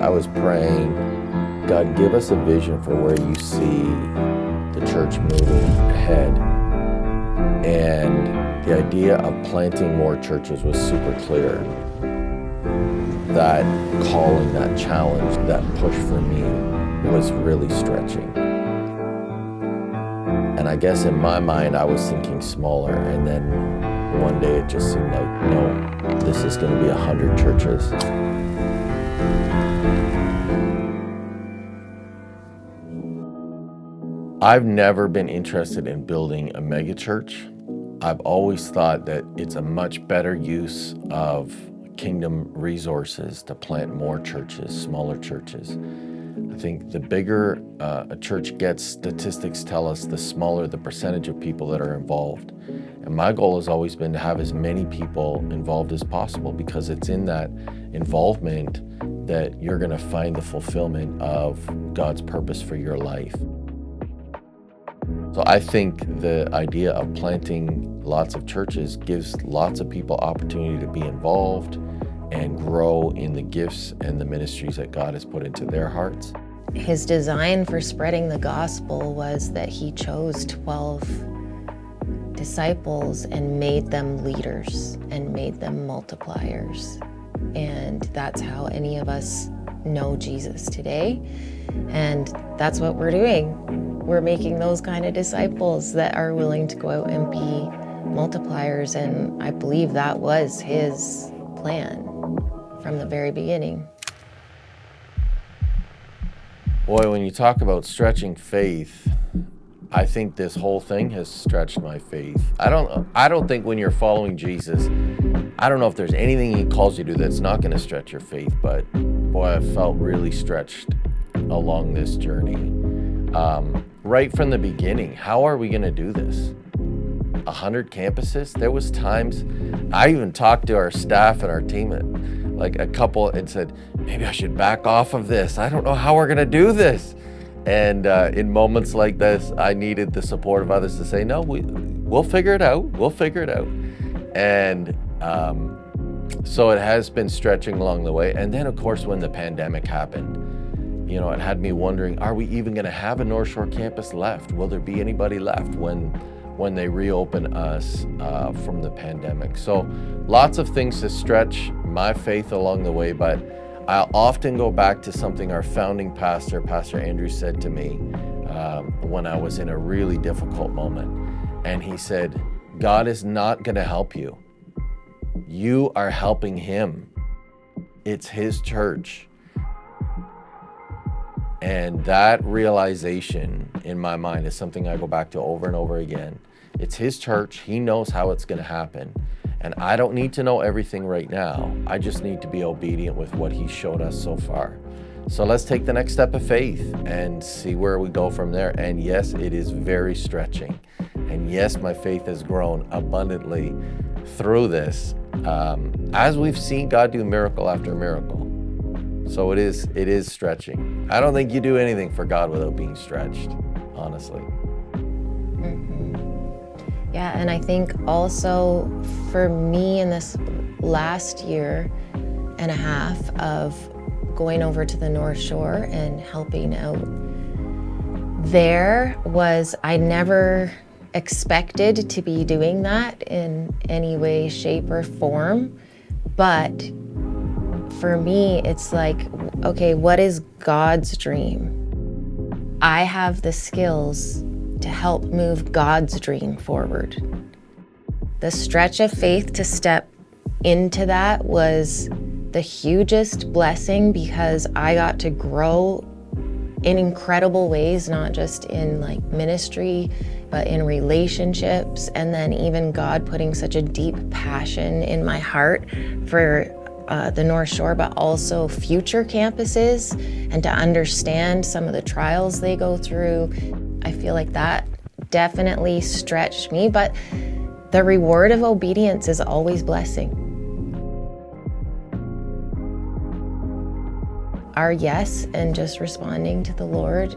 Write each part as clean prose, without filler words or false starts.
I was praying, God, give us a vision for where you see the church moving ahead. And the idea of planting more churches was super clear. That calling, that challenge, that push for me was really stretching. And I guess in my mind, I was thinking smaller, and then one day it just seemed like, no, this is going to be 100 churches. I've never been interested in building a megachurch. I've always thought that it's a much better use of kingdom resources to plant more churches, smaller churches. I think the bigger a church gets, statistics tell us, the smaller the percentage of people that are involved. And my goal has always been to have as many people involved as possible, because it's in that involvement that you're going to find the fulfillment of God's purpose for your life. So I think the idea of planting lots of churches gives lots of people opportunity to be involved and grow in the gifts and the ministries that God has put into their hearts. His design for spreading the gospel was that he chose 12 disciples and made them leaders and made them multipliers. And that's how any of us know Jesus today. And that's what we're doing. We're making those kind of disciples that are willing to go out and be multipliers. And I believe that was his plan from the very beginning. Boy, when you talk about stretching faith, I think this whole thing has stretched my faith. I don't think when you're following Jesus, I don't know if there's anything he calls you to that's not going to stretch your faith, but boy, I felt really stretched along this journey. Right from the beginning, how are we going to do this? 100 campuses? There was times, I even talked to our staff and our team, like a couple, and said, maybe I should back off of this. I don't know how we're going to do this. And in moments like this, I needed the support of others to say, no, we'll figure it out. We'll figure it out. And so it has been stretching along the way. And then, of course, when the pandemic happened, you know, it had me wondering, are we even going to have a North Shore campus left? Will there be anybody left when they reopen us from the pandemic? So lots of things to stretch my faith along the way, but I'll often go back to something our founding pastor, Pastor Andrew, said to me when I was in a really difficult moment. And he said, God is not going to help you. You are helping him. It's his church. And that realization in my mind is something I go back to over and over again. It's his church. He knows how it's going to happen. And I don't need to know everything right now. I just need to be obedient with what he showed us so far. So let's take the next step of faith and see where we go from there. And yes, it is very stretching. And yes, my faith has grown abundantly through this, as we've seen God do miracle after miracle. So it is stretching. I don't think you do anything for God without being stretched, honestly. Mm-hmm. Yeah, and I think also for me in this last year and a half of going over to the North Shore and helping out there was, I never expected to be doing that in any way, shape, or form. But for me, it's like, okay, what is God's dream? I have the skills to help move God's dream forward. The stretch of faith to step into that was the hugest blessing, because I got to grow in incredible ways, not just in like ministry, but in relationships, and then even God putting such a deep passion in my heart for the North Shore, but also future campuses, and to understand some of the trials they go through. I feel like that definitely stretched me, but the reward of obedience is always blessing. Our yes and just responding to the Lord,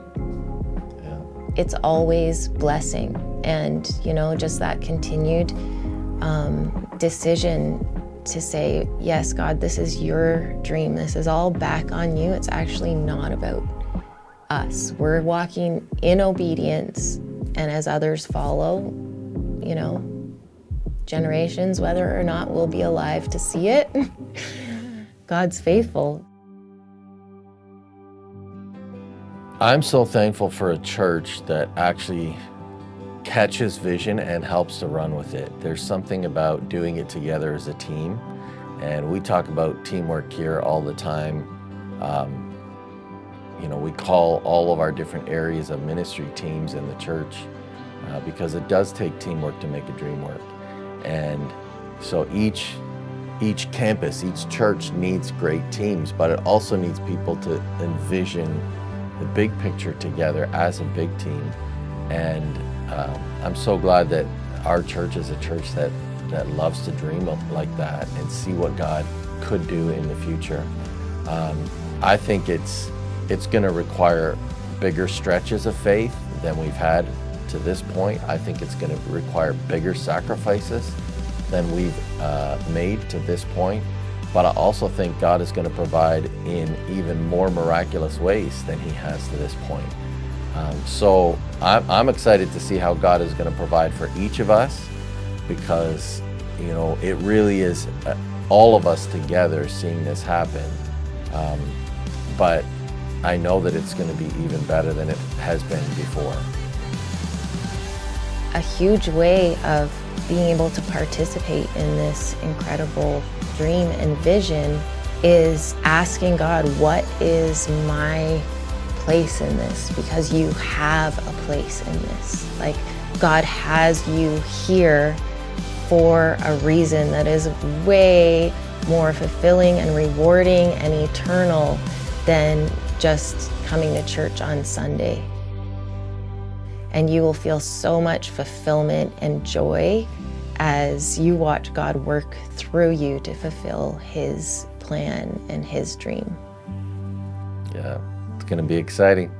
it's always blessing. And, you know, just that continued decision to say, yes, God, this is your dream. This is all back on you. It's actually not about us. We're walking in obedience, and as others follow, you know, generations, whether or not we'll be alive to see it, God's faithful. I'm so thankful for a church that actually catches vision and helps to run with it. There's something about doing it together as a team, and we talk about teamwork here all the time. You know, we call all of our different areas of ministry teams in the church because it does take teamwork to make a dream work. And so each campus, each church needs great teams, but it also needs people to envision the big picture together as a big team. And I'm so glad that our church is a church that loves to dream like that and see what God could do in the future. I think it's going to require bigger stretches of faith than we've had to this point. I think it's going to require bigger sacrifices than we've made to this point. But I also think God is going to provide in even more miraculous ways than he has to this point. So I'm excited to see how God is going to provide for each of us, because, you know, it really is all of us together seeing this happen. But I know that it's going to be even better than it has been before. A huge way of being able to participate in this incredible dream and vision is asking God, what is my place in this? Because you have a place in this. Like, God has you here for a reason that is way more fulfilling and rewarding and eternal than just coming to church on Sunday. And you will feel so much fulfillment and joy as you watch God work through you to fulfill his plan and his dream. Yeah, it's going to be exciting.